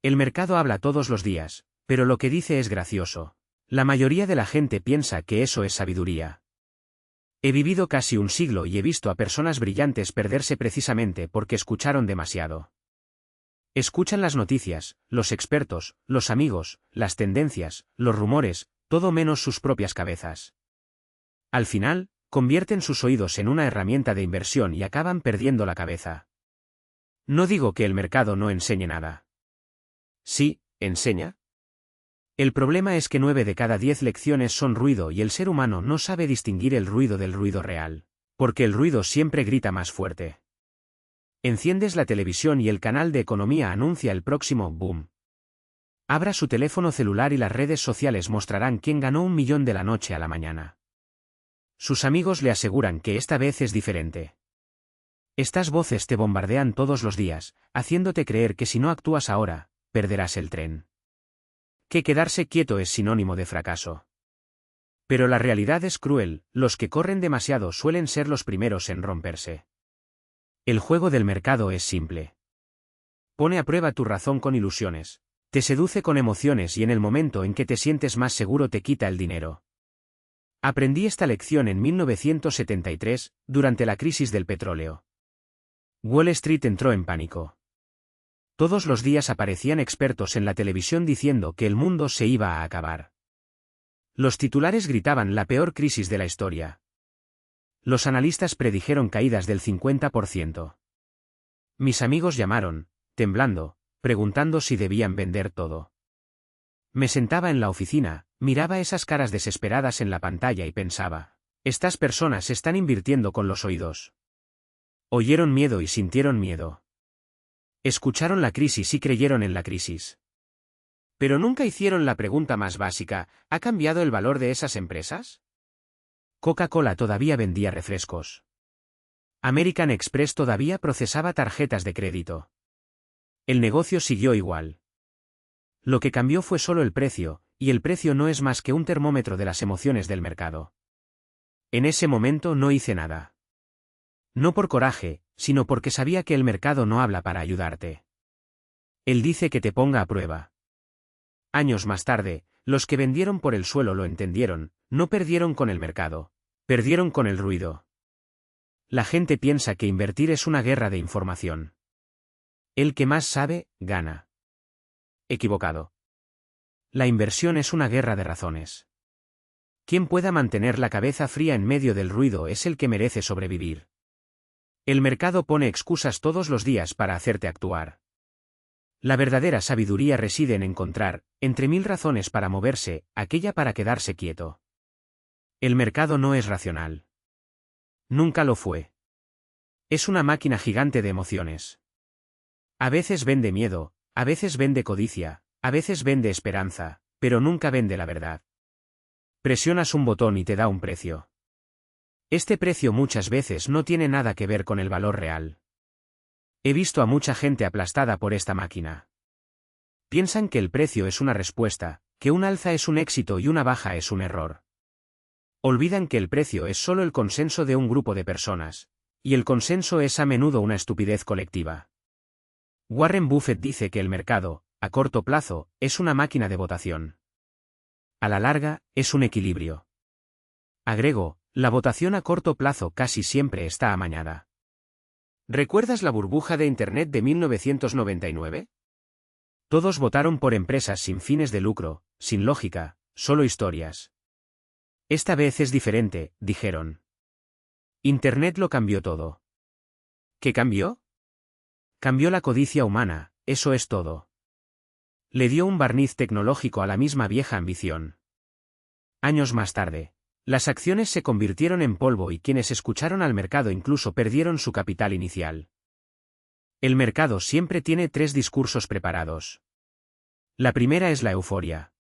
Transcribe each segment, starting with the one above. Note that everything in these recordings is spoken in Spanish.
El mercado habla todos los días, pero lo que dice es gracioso. La mayoría de la gente piensa que eso es sabiduría. He vivido casi un siglo y he visto a personas brillantes perderse precisamente porque escucharon demasiado. Escuchan las noticias, los expertos, los amigos, las tendencias, los rumores, todo menos sus propias cabezas. Al final, convierten sus oídos en una herramienta de inversión y acaban perdiendo la cabeza. No digo que el mercado no enseñe nada. Sí, enseña. El problema es que 9 de cada 10 lecciones son ruido y el ser humano no sabe distinguir el ruido del ruido real, porque el ruido siempre grita más fuerte. Enciendes la televisión y el canal de economía anuncia el próximo boom. Abra su teléfono celular y las redes sociales mostrarán quién ganó 1 millón de la noche a la mañana. Sus amigos le aseguran que esta vez es diferente. Estas voces te bombardean todos los días, haciéndote creer que si no actúas ahora, perderás el tren. Que quedarse quieto es sinónimo de fracaso. Pero la realidad es cruel, los que corren demasiado suelen ser los primeros en romperse. El juego del mercado es simple. Pone a prueba tu razón con ilusiones, te seduce con emociones y en el momento en que te sientes más seguro te quita el dinero. Aprendí esta lección en 1973, durante la crisis del petróleo. Wall Street entró en pánico. Todos los días aparecían expertos en la televisión diciendo que el mundo se iba a acabar. Los titulares gritaban la peor crisis de la historia. Los analistas predijeron caídas del 50%. Mis amigos llamaron, temblando, preguntando si debían vender todo. Me sentaba en la oficina, miraba esas caras desesperadas en la pantalla y pensaba, estas personas están invirtiendo con los oídos. Oyeron miedo y sintieron miedo. Escucharon la crisis y creyeron en la crisis. Pero nunca hicieron la pregunta más básica, ¿ha cambiado el valor de esas empresas? Coca-Cola todavía vendía refrescos. American Express todavía procesaba tarjetas de crédito. El negocio siguió igual. Lo que cambió fue solo el precio, y el precio no es más que un termómetro de las emociones del mercado. En ese momento no hice nada. No por coraje, sino porque sabía que el mercado no habla para ayudarte. Él dice que te ponga a prueba. Años más tarde, los que vendieron por el suelo lo entendieron, no perdieron con el mercado, perdieron con el ruido. La gente piensa que invertir es una guerra de información. El que más sabe, gana. Equivocado. La inversión es una guerra de razones. Quien pueda mantener la cabeza fría en medio del ruido es el que merece sobrevivir. El mercado pone excusas todos los días para hacerte actuar. La verdadera sabiduría reside en encontrar, entre 1000 razones para moverse, aquella para quedarse quieto. El mercado no es racional. Nunca lo fue. Es una máquina gigante de emociones. A veces vende miedo, a veces vende codicia, a veces vende esperanza, pero nunca vende la verdad. Presionas un botón y te da un precio. Este precio muchas veces no tiene nada que ver con el valor real. He visto a mucha gente aplastada por esta máquina. Piensan que el precio es una respuesta, que un alza es un éxito y una baja es un error. Olvidan que el precio es solo el consenso de un grupo de personas, y el consenso es a menudo una estupidez colectiva. Warren Buffett dice que el mercado, a corto plazo, es una máquina de votación. A la larga, es un equilibrio. Agrego, la votación a corto plazo casi siempre está amañada. ¿Recuerdas la burbuja de Internet de 1999? Todos votaron por empresas sin fines de lucro, sin lógica, solo historias. Esta vez es diferente, dijeron. Internet lo cambió todo. ¿Qué cambió? Cambió la codicia humana, eso es todo. Le dio un barniz tecnológico a la misma vieja ambición. Años más tarde, las acciones se convirtieron en polvo y quienes escucharon al mercado incluso perdieron su capital inicial. El mercado siempre tiene 3 discursos preparados. La primera es la euforia.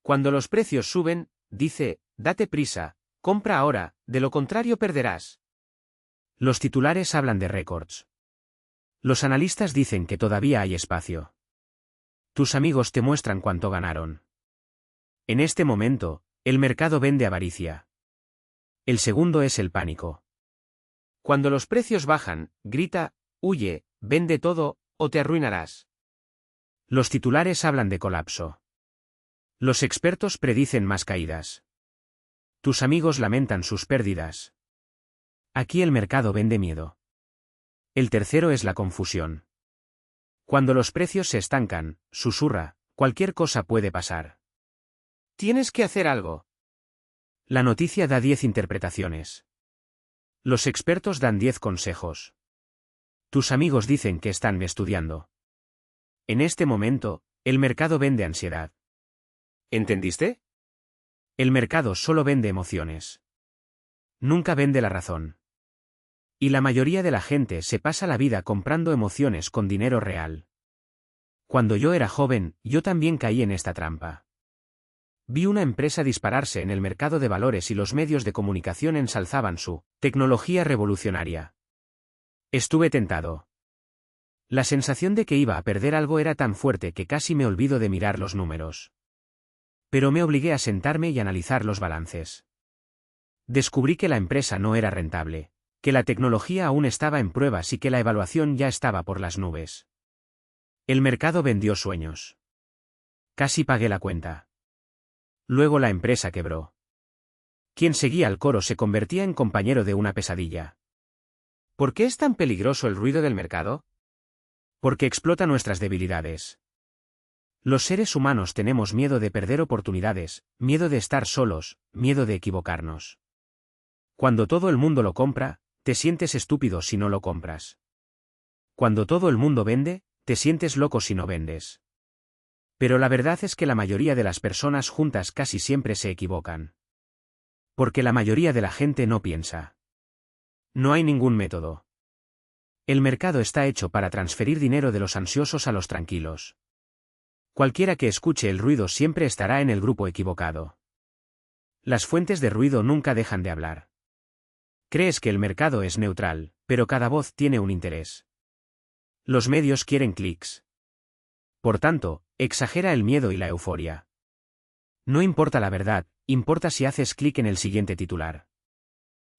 Cuando los precios suben, dice, date prisa, compra ahora, de lo contrario perderás. Los titulares hablan de récords. Los analistas dicen que todavía hay espacio. Tus amigos te muestran cuánto ganaron. En este momento, el mercado vende avaricia. El segundo es el pánico. Cuando los precios bajan, grita, huye, vende todo, o te arruinarás. Los titulares hablan de colapso. Los expertos predicen más caídas. Tus amigos lamentan sus pérdidas. Aquí el mercado vende miedo. El tercero es la confusión. Cuando los precios se estancan, susurra, cualquier cosa puede pasar. Tienes que hacer algo. La noticia da 10 interpretaciones. Los expertos dan 10 consejos. Tus amigos dicen que están estudiando. En este momento, el mercado vende ansiedad. ¿Entendiste? El mercado solo vende emociones. Nunca vende la razón. Y la mayoría de la gente se pasa la vida comprando emociones con dinero real. Cuando yo era joven, yo también caí en esta trampa. Vi una empresa dispararse en el mercado de valores y los medios de comunicación ensalzaban su tecnología revolucionaria. Estuve tentado. La sensación de que iba a perder algo era tan fuerte que casi me olvido de mirar los números. Pero me obligué a sentarme y analizar los balances. Descubrí que la empresa no era rentable, que la tecnología aún estaba en pruebas y que la evaluación ya estaba por las nubes. El mercado vendió sueños. Casi pagué la cuenta. Luego la empresa quebró. Quien seguía al coro se convertía en compañero de una pesadilla. ¿Por qué es tan peligroso el ruido del mercado? Porque explota nuestras debilidades. Los seres humanos tenemos miedo de perder oportunidades, miedo de estar solos, miedo de equivocarnos. Cuando todo el mundo lo compra, te sientes estúpido si no lo compras. Cuando todo el mundo vende, te sientes loco si no vendes. Pero la verdad es que la mayoría de las personas juntas casi siempre se equivocan. Porque la mayoría de la gente no piensa. No hay ningún método. El mercado está hecho para transferir dinero de los ansiosos a los tranquilos. Cualquiera que escuche el ruido siempre estará en el grupo equivocado. Las fuentes de ruido nunca dejan de hablar. Crees que el mercado es neutral, pero cada voz tiene un interés. Los medios quieren clics. Por tanto, exagera el miedo y la euforia. No importa la verdad, importa si haces clic en el siguiente titular.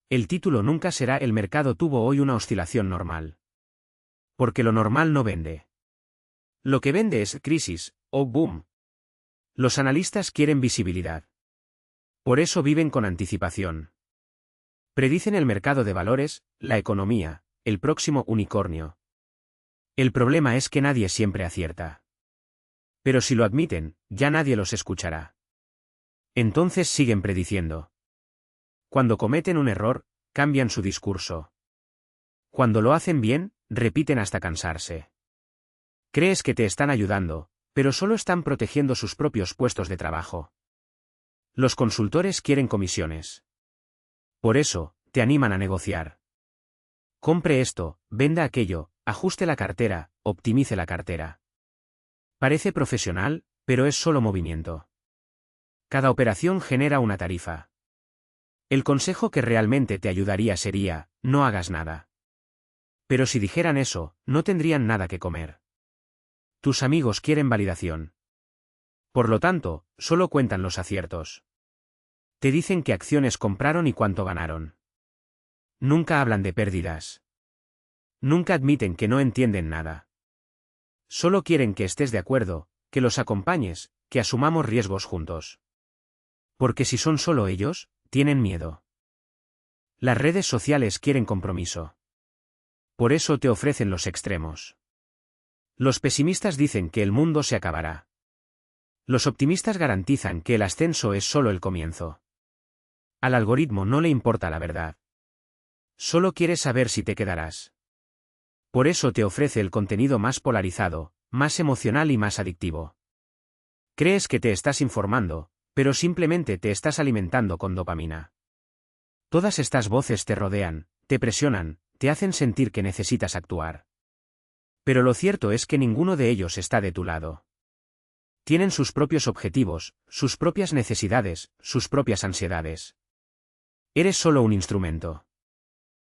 El título nunca será "El mercado tuvo hoy una oscilación normal". Porque lo normal no vende. Lo que vende es crisis, o boom. Los analistas quieren visibilidad. Por eso viven con anticipación. Predicen el mercado de valores, la economía, el próximo unicornio. El problema es que nadie siempre acierta. Pero si lo admiten, ya nadie los escuchará. Entonces siguen prediciendo. Cuando cometen un error, cambian su discurso. Cuando lo hacen bien, repiten hasta cansarse. Crees que te están ayudando, pero solo están protegiendo sus propios puestos de trabajo. Los consultores quieren comisiones. Por eso, te animan a negociar. Compre esto, venda aquello, ajuste la cartera, optimice la cartera. Parece profesional, pero es solo movimiento. Cada operación genera una tarifa. El consejo que realmente te ayudaría sería, no hagas nada. Pero si dijeran eso, no tendrían nada que comer. Tus amigos quieren validación. Por lo tanto, solo cuentan los aciertos. Te dicen qué acciones compraron y cuánto ganaron. Nunca hablan de pérdidas. Nunca admiten que no entienden nada. Solo quieren que estés de acuerdo, que los acompañes, que asumamos riesgos juntos. Porque si son solo ellos, tienen miedo. Las redes sociales quieren compromiso. Por eso te ofrecen los extremos. Los pesimistas dicen que el mundo se acabará. Los optimistas garantizan que el ascenso es solo el comienzo. Al algoritmo no le importa la verdad. Solo quiere saber si te quedarás. Por eso te ofrece el contenido más polarizado, más emocional y más adictivo. Crees que te estás informando, pero simplemente te estás alimentando con dopamina. Todas estas voces te rodean, te presionan, te hacen sentir que necesitas actuar. Pero lo cierto es que ninguno de ellos está de tu lado. Tienen sus propios objetivos, sus propias necesidades, sus propias ansiedades. Eres solo un instrumento.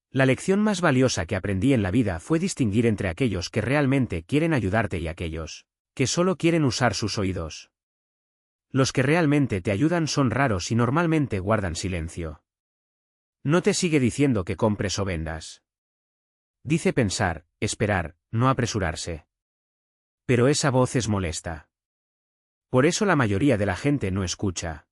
La lección más valiosa que aprendí en la vida fue distinguir entre aquellos que realmente quieren ayudarte y aquellos que solo quieren usar sus oídos. Los que realmente te ayudan son raros y normalmente guardan silencio. No te sigue diciendo que compres o vendas. Dice pensar, esperar, no apresurarse. Pero esa voz es molesta. Por eso la mayoría de la gente no escucha.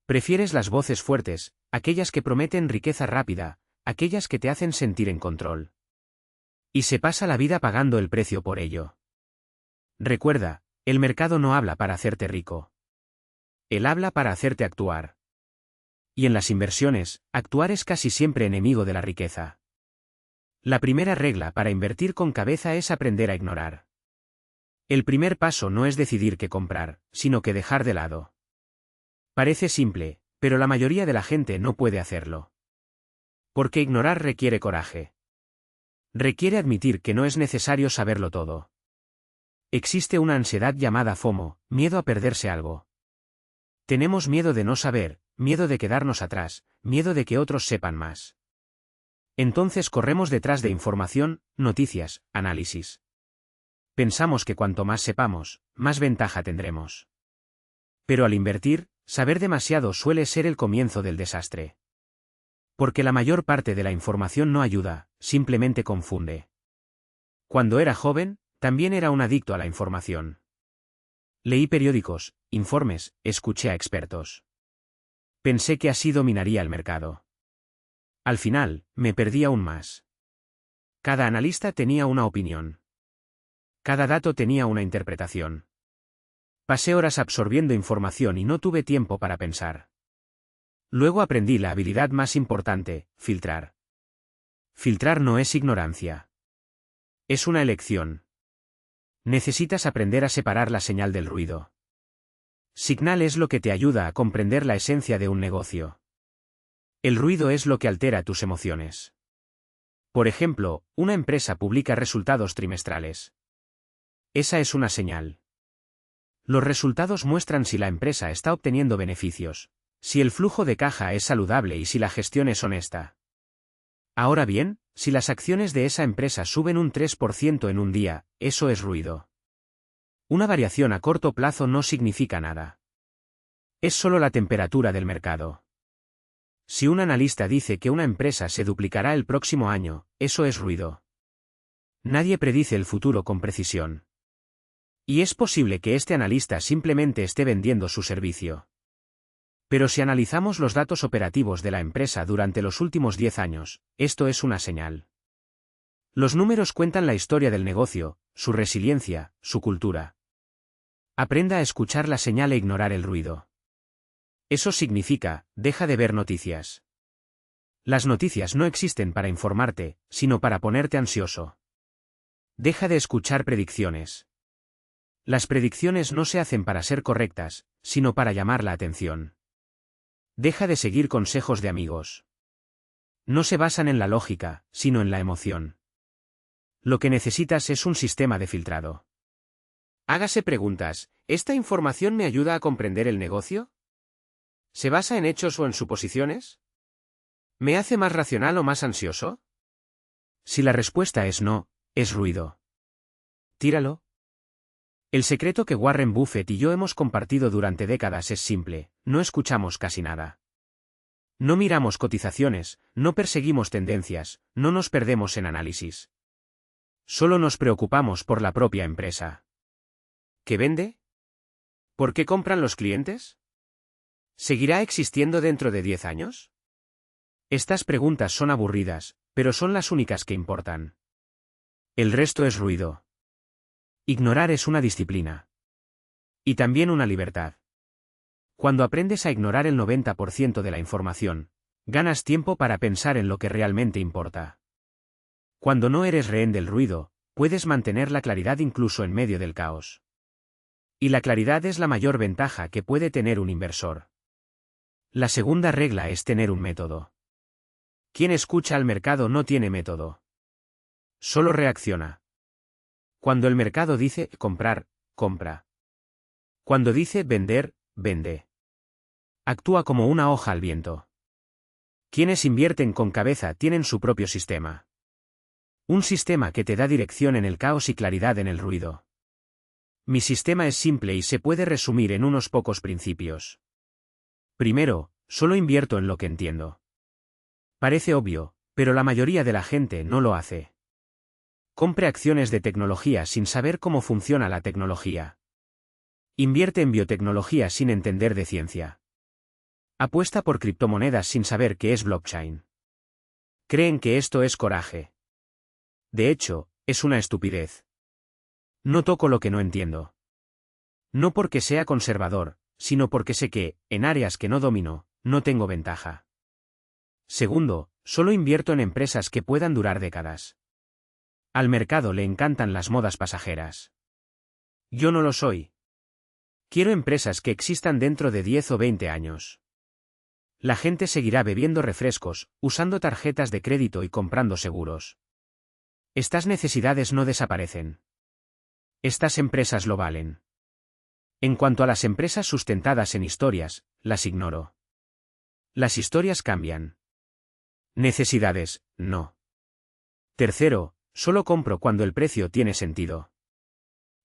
Prefieres las voces fuertes, aquellas que prometen riqueza rápida, aquellas que te hacen sentir en control. Y se pasa la vida pagando el precio por ello. Recuerda, el mercado no habla para hacerte rico. Él habla para hacerte actuar. Y en las inversiones, actuar es casi siempre enemigo de la riqueza. La primera regla para invertir con cabeza es aprender a ignorar. El primer paso no es decidir qué comprar, sino que dejar de lado. Parece simple, pero la mayoría de la gente no puede hacerlo. Porque ignorar requiere coraje. Requiere admitir que no es necesario saberlo todo. Existe una ansiedad llamada FOMO, miedo a perderse algo. Tenemos miedo de no saber, miedo de quedarnos atrás, miedo de que otros sepan más. Entonces corremos detrás de información, noticias, análisis. Pensamos que cuanto más sepamos, más ventaja tendremos. Pero al invertir, saber demasiado suele ser el comienzo del desastre. Porque la mayor parte de la información no ayuda, simplemente confunde. Cuando era joven, también era un adicto a la información. Leí periódicos, informes, escuché a expertos. Pensé que así dominaría el mercado. Al final, me perdí aún más. Cada analista tenía una opinión. Cada dato tenía una interpretación. Pasé horas absorbiendo información y no tuve tiempo para pensar. Luego aprendí la habilidad más importante, filtrar. Filtrar no es ignorancia. Es una elección. Necesitas aprender a separar la señal del ruido. Signal es lo que te ayuda a comprender la esencia de un negocio. El ruido es lo que altera tus emociones. Por ejemplo, una empresa publica resultados trimestrales. Esa es una señal. Los resultados muestran si la empresa está obteniendo beneficios, si el flujo de caja es saludable y si la gestión es honesta. Ahora bien, si las acciones de esa empresa suben un 3% en un día, eso es ruido. Una variación a corto plazo no significa nada. Es solo la temperatura del mercado. Si un analista dice que una empresa se duplicará el próximo año, eso es ruido. Nadie predice el futuro con precisión. Y es posible que este analista simplemente esté vendiendo su servicio. Pero si analizamos los datos operativos de la empresa durante los últimos 10 años, esto es una señal. Los números cuentan la historia del negocio, su resiliencia, su cultura. Aprenda a escuchar la señal e ignorar el ruido. Eso significa, deja de ver noticias. Las noticias no existen para informarte, sino para ponerte ansioso. Deja de escuchar predicciones. Las predicciones no se hacen para ser correctas, sino para llamar la atención. Deja de seguir consejos de amigos. No se basan en la lógica, sino en la emoción. Lo que necesitas es un sistema de filtrado. Hágase preguntas, ¿esta información me ayuda a comprender el negocio? ¿Se basa en hechos o en suposiciones? ¿Me hace más racional o más ansioso? Si la respuesta es no, es ruido. Tíralo. El secreto que Warren Buffett y yo hemos compartido durante décadas es simple, no escuchamos casi nada. No miramos cotizaciones, no perseguimos tendencias, no nos perdemos en análisis. Solo nos preocupamos por la propia empresa. ¿Qué vende? ¿Por qué compran los clientes? ¿Seguirá existiendo dentro de 10 años? Estas preguntas son aburridas, pero son las únicas que importan. El resto es ruido. Ignorar es una disciplina. Y también una libertad. Cuando aprendes a ignorar el 90% de la información, ganas tiempo para pensar en lo que realmente importa. Cuando no eres rehén del ruido, puedes mantener la claridad incluso en medio del caos. Y la claridad es la mayor ventaja que puede tener un inversor. La segunda regla es tener un método. Quien escucha al mercado no tiene método. Solo reacciona. Cuando el mercado dice comprar, compra. Cuando dice vender, vende. Actúa como una hoja al viento. Quienes invierten con cabeza tienen su propio sistema. Un sistema que te da dirección en el caos y claridad en el ruido. Mi sistema es simple y se puede resumir en unos pocos principios. Primero, solo invierto en lo que entiendo. Parece obvio, pero la mayoría de la gente no lo hace. Compre acciones de tecnología sin saber cómo funciona la tecnología. Invierte en biotecnología sin entender de ciencia. Apuesta por criptomonedas sin saber qué es blockchain. Creen que esto es coraje. De hecho, es una estupidez. No toco lo que no entiendo. No porque sea conservador, sino porque sé que, en áreas que no domino, no tengo ventaja. Segundo, solo invierto en empresas que puedan durar décadas. Al mercado le encantan las modas pasajeras. Yo no lo soy. Quiero empresas que existan dentro de 10 o 20 años. La gente seguirá bebiendo refrescos, usando tarjetas de crédito y comprando seguros. Estas necesidades no desaparecen. Estas empresas lo valen. En cuanto a las empresas sustentadas en historias, las ignoro. Las historias cambian. Necesidades, no. Tercero, solo compro cuando el precio tiene sentido.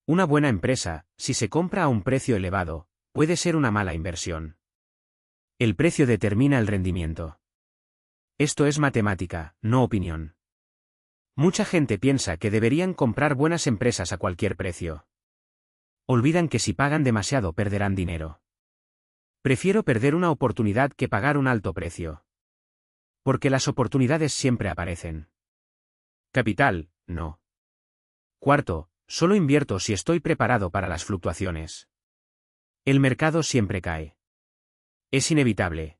Una buena empresa, si se compra a un precio elevado, puede ser una mala inversión. El precio determina el rendimiento. Esto es matemática, no opinión. Mucha gente piensa que deberían comprar buenas empresas a cualquier precio. Olvidan que si pagan demasiado perderán dinero. Prefiero perder una oportunidad que pagar un alto precio. Porque las oportunidades siempre aparecen. Capital, no. Cuarto, solo invierto si estoy preparado para las fluctuaciones. El mercado siempre cae. Es inevitable.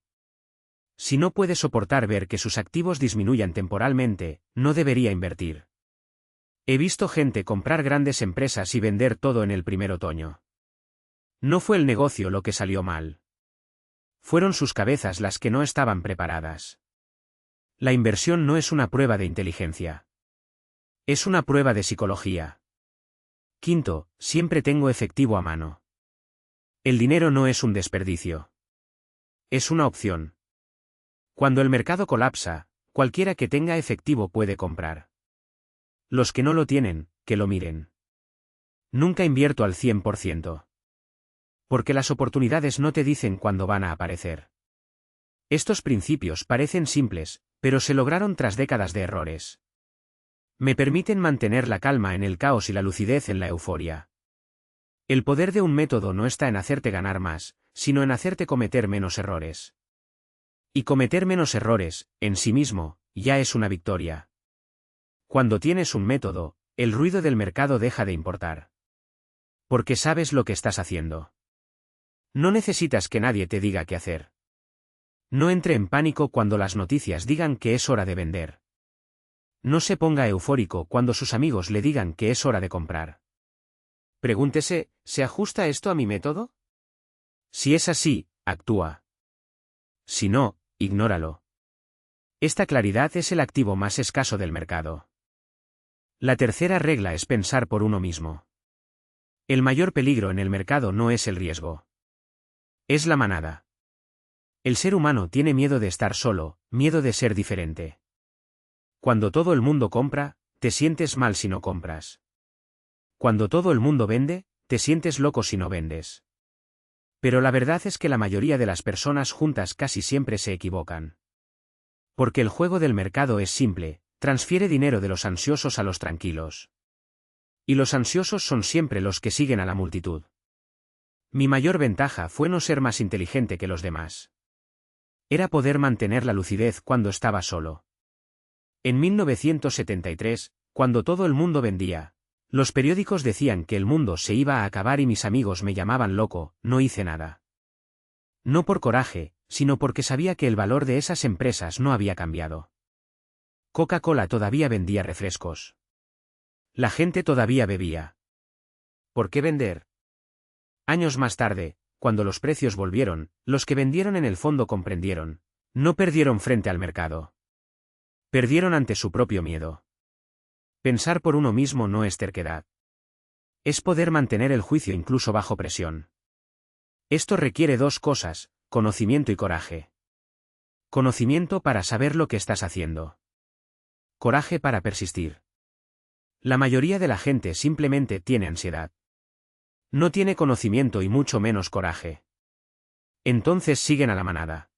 Si no puede soportar ver que sus activos disminuyan temporalmente, no debería invertir. He visto gente comprar grandes empresas y vender todo en el primer otoño. No fue el negocio lo que salió mal. Fueron sus cabezas las que no estaban preparadas. La inversión no es una prueba de inteligencia. Es una prueba de psicología. Quinto, siempre tengo efectivo a mano. El dinero no es un desperdicio. Es una opción. Cuando el mercado colapsa, cualquiera que tenga efectivo puede comprar. Los que no lo tienen, que lo miren. Nunca invierto al 100%. Porque las oportunidades no te dicen cuándo van a aparecer. Estos principios parecen simples, pero se lograron tras décadas de errores. Me permiten mantener la calma en el caos y la lucidez en la euforia. El poder de un método no está en hacerte ganar más, sino en hacerte cometer menos errores. Y cometer menos errores, en sí mismo, ya es una victoria. Cuando tienes un método, el ruido del mercado deja de importar. Porque sabes lo que estás haciendo. No necesitas que nadie te diga qué hacer. No entre en pánico cuando las noticias digan que es hora de vender. No se ponga eufórico cuando sus amigos le digan que es hora de comprar. Pregúntese, ¿se ajusta esto a mi método? Si es así, actúa. Si no, ignóralo. Esta claridad es el activo más escaso del mercado. La tercera regla es pensar por uno mismo. El mayor peligro en el mercado no es el riesgo. Es la manada. El ser humano tiene miedo de estar solo, miedo de ser diferente. Cuando todo el mundo compra, te sientes mal si no compras. Cuando todo el mundo vende, te sientes loco si no vendes. Pero la verdad es que la mayoría de las personas juntas casi siempre se equivocan. Porque el juego del mercado es simple, transfiere dinero de los ansiosos a los tranquilos. Y los ansiosos son siempre los que siguen a la multitud. Mi mayor ventaja fue no ser más inteligente que los demás. Era poder mantener la lucidez cuando estaba solo. En 1973, cuando todo el mundo vendía, los periódicos decían que el mundo se iba a acabar y mis amigos me llamaban loco, no hice nada. No por coraje, sino porque sabía que el valor de esas empresas no había cambiado. Coca-Cola todavía vendía refrescos. La gente todavía bebía. ¿Por qué vender? Años más tarde, cuando los precios volvieron, los que vendieron en el fondo comprendieron. No perdieron frente al mercado. Perdieron ante su propio miedo. Pensar por uno mismo no es terquedad. Es poder mantener el juicio incluso bajo presión. Esto requiere dos cosas, conocimiento y coraje. Conocimiento para saber lo que estás haciendo. Coraje para persistir. La mayoría de la gente simplemente tiene ansiedad. No tiene conocimiento y mucho menos coraje. Entonces siguen a la manada.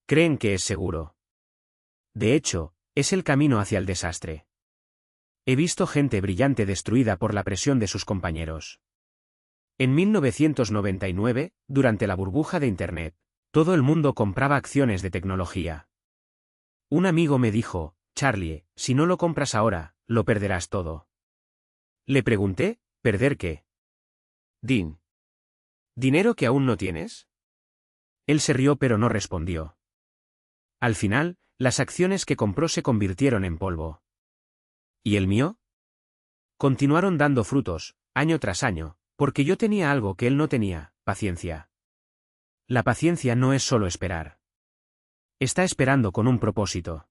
Creen que es seguro. De hecho, es el camino hacia el desastre. He visto gente brillante destruida por la presión de sus compañeros. En 1999, durante la burbuja de Internet, todo el mundo compraba acciones de tecnología. Un amigo me dijo, Charlie, si no lo compras ahora, lo perderás todo. Le pregunté, ¿perder qué? Dean. ¿Dinero que aún no tienes? Él se rió pero no respondió. Al final, las acciones que compró se convirtieron en polvo. ¿Y el mío? Continuaron dando frutos, año tras año, porque yo tenía algo que él no tenía, paciencia. La paciencia no es solo esperar. Está esperando con un propósito.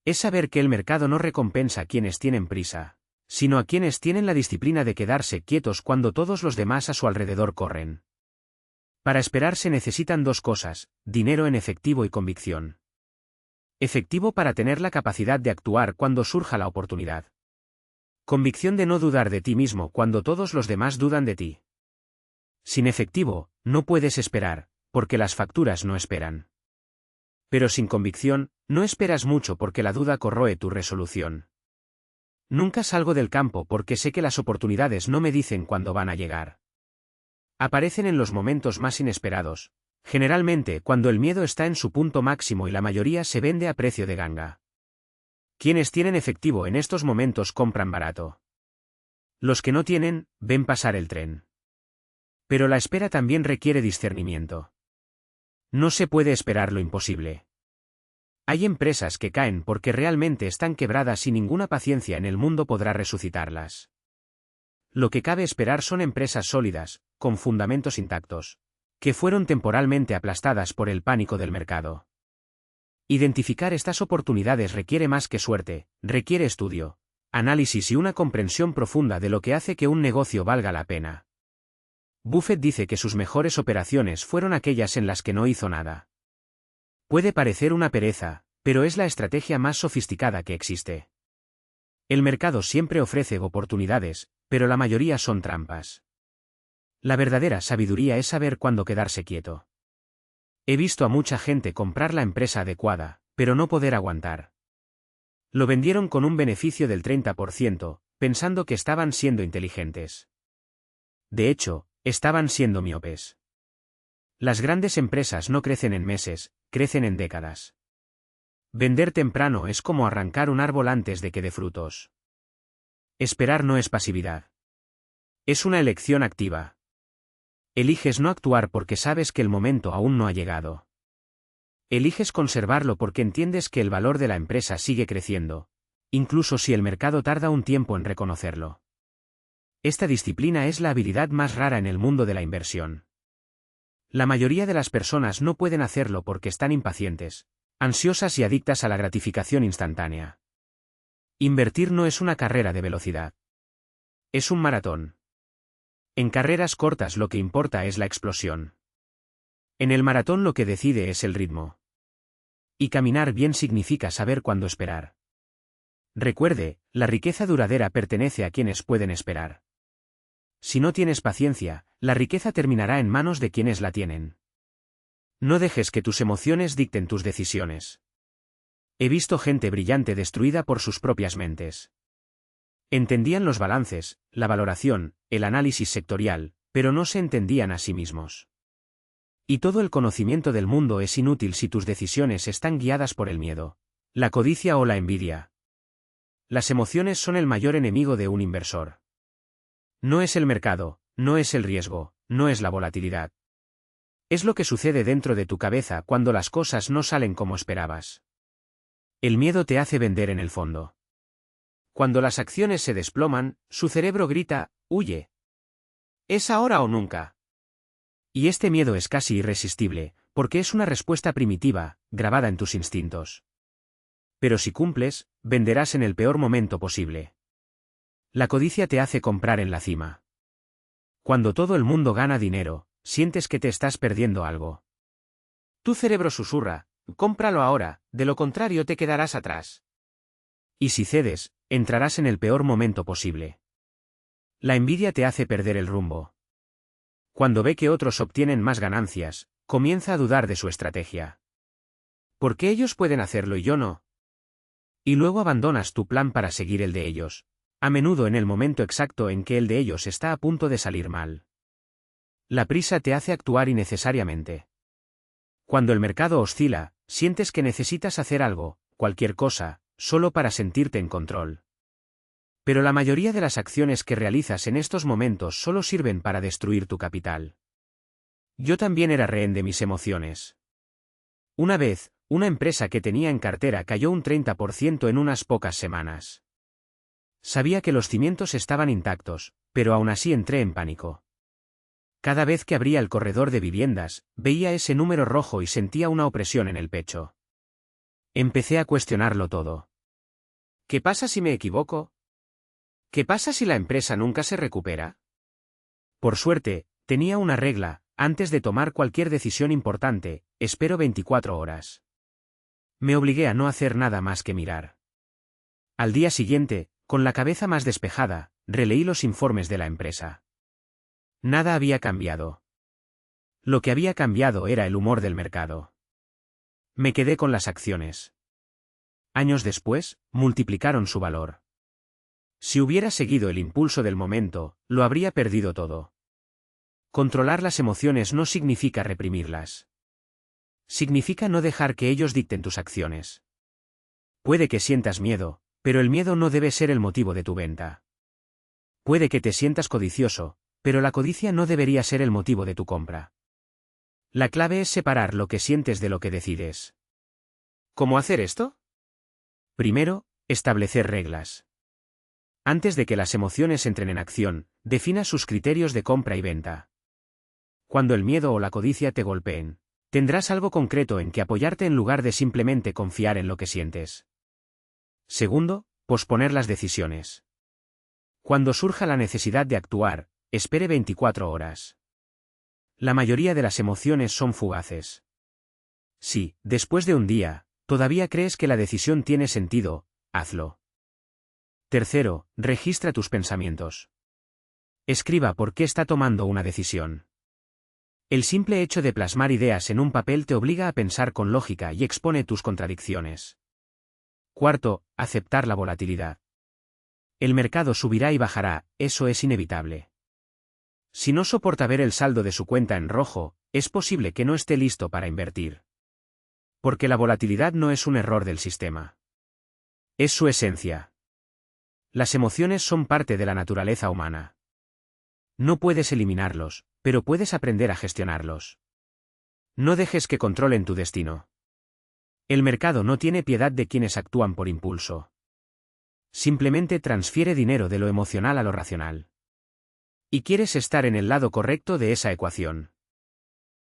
Es saber que el mercado no recompensa a quienes tienen prisa, sino a quienes tienen la disciplina de quedarse quietos cuando todos los demás a su alrededor corren. Para esperar se necesitan dos cosas, dinero en efectivo y convicción. Efectivo para tener la capacidad de actuar cuando surja la oportunidad. Convicción de no dudar de ti mismo cuando todos los demás dudan de ti. Sin efectivo, no puedes esperar, porque las facturas no esperan. Pero sin convicción, no esperas mucho porque la duda corroe tu resolución. Nunca salgo del campo porque sé que las oportunidades no me dicen cuándo van a llegar. Aparecen en los momentos más inesperados, generalmente cuando el miedo está en su punto máximo y la mayoría se vende a precio de ganga. Quienes tienen efectivo en estos momentos compran barato. Los que no tienen, ven pasar el tren. Pero la espera también requiere discernimiento. No se puede esperar lo imposible. Hay empresas que caen porque realmente están quebradas y ninguna paciencia en el mundo podrá resucitarlas. Lo que cabe esperar son empresas sólidas, con fundamentos intactos, que fueron temporalmente aplastadas por el pánico del mercado. Identificar estas oportunidades requiere más que suerte, requiere estudio, análisis y una comprensión profunda de lo que hace que un negocio valga la pena. Buffett dice que sus mejores operaciones fueron aquellas en las que no hizo nada. Puede parecer una pereza, pero es la estrategia más sofisticada que existe. El mercado siempre ofrece oportunidades, pero la mayoría son trampas. La verdadera sabiduría es saber cuándo quedarse quieto. He visto a mucha gente comprar la empresa adecuada, pero no poder aguantar. Lo vendieron con un beneficio del 30%, pensando que estaban siendo inteligentes. De hecho, estaban siendo miopes. Las grandes empresas no crecen en meses, crecen en décadas. Vender temprano es como arrancar un árbol antes de que dé frutos. Esperar no es pasividad. Es una elección activa. Eliges no actuar porque sabes que el momento aún no ha llegado. Eliges conservarlo porque entiendes que el valor de la empresa sigue creciendo, incluso si el mercado tarda un tiempo en reconocerlo. Esta disciplina es la habilidad más rara en el mundo de la inversión. La mayoría de las personas no pueden hacerlo porque están impacientes, ansiosas y adictas a la gratificación instantánea. Invertir no es una carrera de velocidad. Es un maratón. En carreras cortas lo que importa es la explosión. En el maratón lo que decide es el ritmo. Y caminar bien significa saber cuándo esperar. Recuerde, la riqueza duradera pertenece a quienes pueden esperar. Si no tienes paciencia, la riqueza terminará en manos de quienes la tienen. No dejes que tus emociones dicten tus decisiones. He visto gente brillante destruida por sus propias mentes. Entendían los balances, la valoración, el análisis sectorial, pero no se entendían a sí mismos. Y todo el conocimiento del mundo es inútil si tus decisiones están guiadas por el miedo, la codicia o la envidia. Las emociones son el mayor enemigo de un inversor. No es el mercado, no es el riesgo, no es la volatilidad. Es lo que sucede dentro de tu cabeza cuando las cosas no salen como esperabas. El miedo te hace vender en el fondo. Cuando las acciones se desploman, su cerebro grita, huye. ¿Es ahora o nunca? Y este miedo es casi irresistible, porque es una respuesta primitiva, grabada en tus instintos. Pero si cumples, venderás en el peor momento posible. La codicia te hace comprar en la cima. Cuando todo el mundo gana dinero, sientes que te estás perdiendo algo. Tu cerebro susurra, cómpralo ahora, de lo contrario te quedarás atrás. Y si cedes, entrarás en el peor momento posible. La envidia te hace perder el rumbo. Cuando ve que otros obtienen más ganancias, comienza a dudar de su estrategia. ¿Por qué ellos pueden hacerlo y yo no? Y luego abandonas tu plan para seguir el de ellos, a menudo en el momento exacto en que el de ellos está a punto de salir mal. La prisa te hace actuar innecesariamente. Cuando el mercado oscila, sientes que necesitas hacer algo, cualquier cosa, solo para sentirte en control. Pero la mayoría de las acciones que realizas en estos momentos solo sirven para destruir tu capital. Yo también era rehén de mis emociones. Una vez, una empresa que tenía en cartera cayó un 30% en unas pocas semanas. Sabía que los cimientos estaban intactos, pero aún así entré en pánico. Cada vez que abría el corredor de viviendas, veía ese número rojo y sentía una opresión en el pecho. Empecé a cuestionarlo todo. ¿Qué pasa si me equivoco? ¿Qué pasa si la empresa nunca se recupera? Por suerte, tenía una regla: antes de tomar cualquier decisión importante, espero 24 horas. Me obligué a no hacer nada más que mirar. Al día siguiente, con la cabeza más despejada, releí los informes de la empresa. Nada había cambiado. Lo que había cambiado era el humor del mercado. Me quedé con las acciones. Años después, multiplicaron su valor. Si hubiera seguido el impulso del momento, lo habría perdido todo. Controlar las emociones no significa reprimirlas. Significa no dejar que ellos dicten tus acciones. Puede que sientas miedo, pero el miedo no debe ser el motivo de tu venta. Puede que te sientas codicioso, pero la codicia no debería ser el motivo de tu compra. La clave es separar lo que sientes de lo que decides. ¿Cómo hacer esto? Primero, establecer reglas. Antes de que las emociones entren en acción, defina sus criterios de compra y venta. Cuando el miedo o la codicia te golpeen, tendrás algo concreto en que apoyarte en lugar de simplemente confiar en lo que sientes. Segundo, posponer las decisiones. Cuando surja la necesidad de actuar, espere 24 horas. La mayoría de las emociones son fugaces. Si, después de un día, todavía crees que la decisión tiene sentido, hazlo. Tercero, registra tus pensamientos. Escriba por qué está tomando una decisión. El simple hecho de plasmar ideas en un papel te obliga a pensar con lógica y expone tus contradicciones. Cuarto, aceptar la volatilidad. El mercado subirá y bajará, eso es inevitable. Si no soporta ver el saldo de su cuenta en rojo, es posible que no esté listo para invertir. Porque la volatilidad no es un error del sistema. Es su esencia. Las emociones son parte de la naturaleza humana. No puedes eliminarlos, pero puedes aprender a gestionarlos. No dejes que controlen tu destino. El mercado no tiene piedad de quienes actúan por impulso. Simplemente transfiere dinero de lo emocional a lo racional. Y quieres estar en el lado correcto de esa ecuación.